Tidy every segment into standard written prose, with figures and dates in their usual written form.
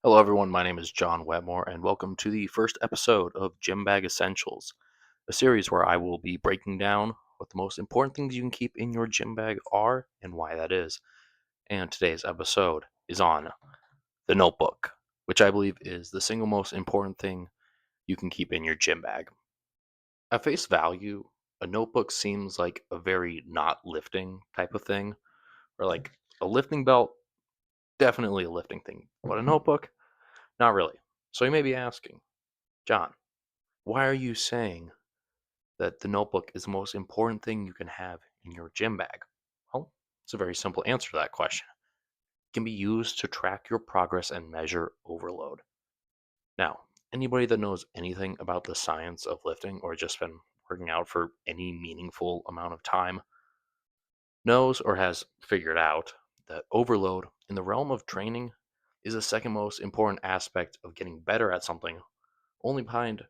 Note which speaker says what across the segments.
Speaker 1: Hello, everyone. My name is John Wetmore, and welcome to the first episode of Gym Bag Essentials, a series where I will be breaking down what the most important things you can keep in your gym bag are and why that is. And today's episode is on the notebook, which I believe is the single most important thing you can keep in your gym bag. At face value, a notebook seems like a very not lifting type of thing, or like a lifting belt, definitely a lifting thing, but a notebook, not really. So you may be asking, John, why are you saying that the notebook is the most important thing you can have in your gym bag? Well, it's a very simple answer to that question. It can be used to track your progress and measure overload. Now, anybody that knows anything about the science of lifting or just been working out for any meaningful amount of time knows or has figured out that overload in the realm of training is the second most important aspect of getting better at something, only behind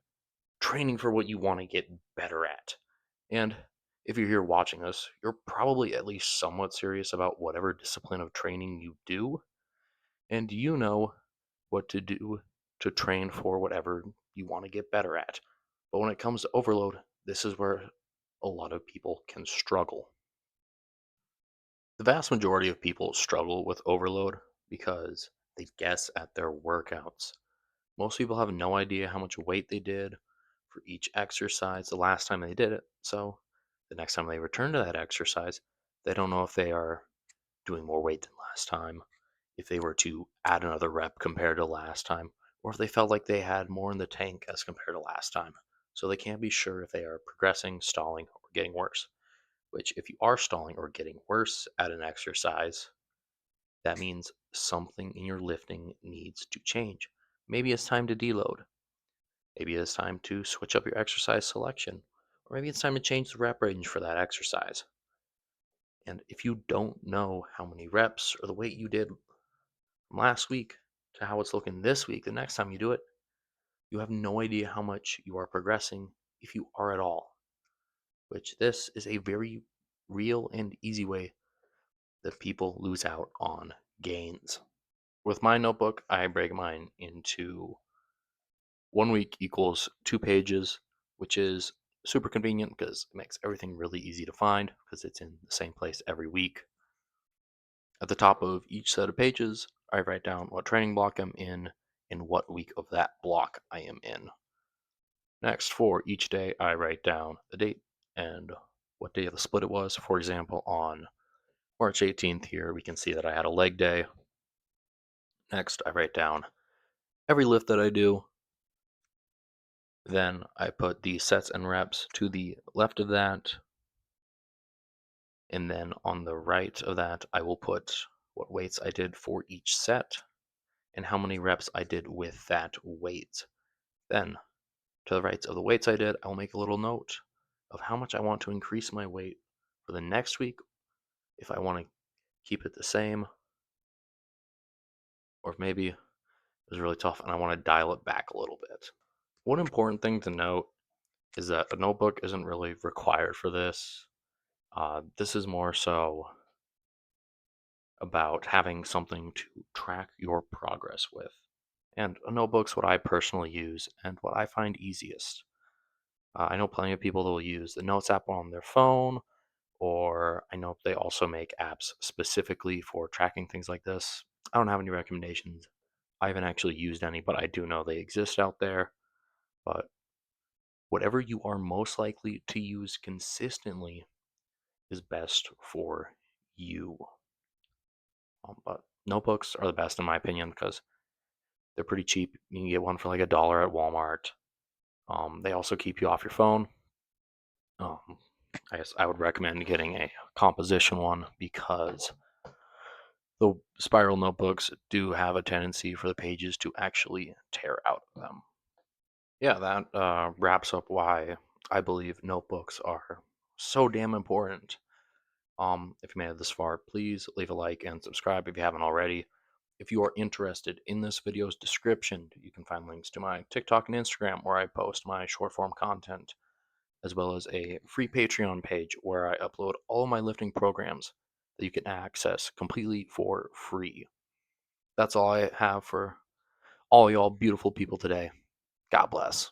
Speaker 1: training for what you want to get better at. And if you're here watching this, you're probably at least somewhat serious about whatever discipline of training you do, and you know what to do to train for whatever you want to get better at. But when it comes to overload, this is where a lot of people can struggle. The vast majority of people struggle with overload because they guess at their workouts. Most people have no idea how much weight they did for each exercise the last time they did it. So the next time they return to that exercise, they don't know if they are doing more weight than last time, if they were to add another rep compared to last time, or if they felt like they had more in the tank as compared to last time. So they can't be sure if they are progressing, stalling, or getting worse. Which, if you are stalling or getting worse at an exercise, that means something in your lifting needs to change. Maybe it's time to deload. Maybe it's time to switch up your exercise selection. Or maybe it's time to change the rep range for that exercise. And if you don't know how many reps or the weight you did from last week to how it's looking this week, the next time you do it, you have no idea how much you are progressing, if you are at all. Which this is a very real and easy way that people lose out on gains. With my notebook, I break mine into 1 week equals 2 pages, which is super convenient because it makes everything really easy to find because it's in the same place every week. At the top of each set of pages, I write down what training block I'm in and what week of that block I am in. Next, for each day, I write down the date and what day of the split it was. For example, on March 18th here, we can see that I had a leg day. Next, I write down every lift that I do. Then I put the sets and reps to the left of that. And then on the right of that, I will put what weights I did for each set and how many reps I did with that weight. Then, to the right of the weights I did, I will make a little note of how much I want to increase my weight for the next week, if I want to keep it the same, or if maybe it was really tough and I want to dial it back a little bit. One important thing to note is that a notebook isn't really required for this. This is more so about having something to track your progress with. And a notebook's what I personally use and what I find easiest. I know plenty of people that will use the Notes app on their phone, or I know they also make apps specifically for tracking things like this. I don't have any recommendations. I haven't actually used any, but I do know they exist out there. But whatever you are most likely to use consistently is best for you. But notebooks are the best in my opinion because they're pretty cheap. You can get one for like $1 at Walmart. They also keep you off your phone. Um, I guess I would recommend getting a composition one because the spiral notebooks do have a tendency for the pages to actually tear out of them. Yeah, that wraps up why I believe notebooks are so damn important. If you made it this far, please leave a like and subscribe if you haven't already. If you are interested, in this video's description, you can find links to my TikTok and Instagram where I post my short form content, as well as a free Patreon page where I upload all my lifting programs that you can access completely for free. That's all I have for all y'all beautiful people today. God bless.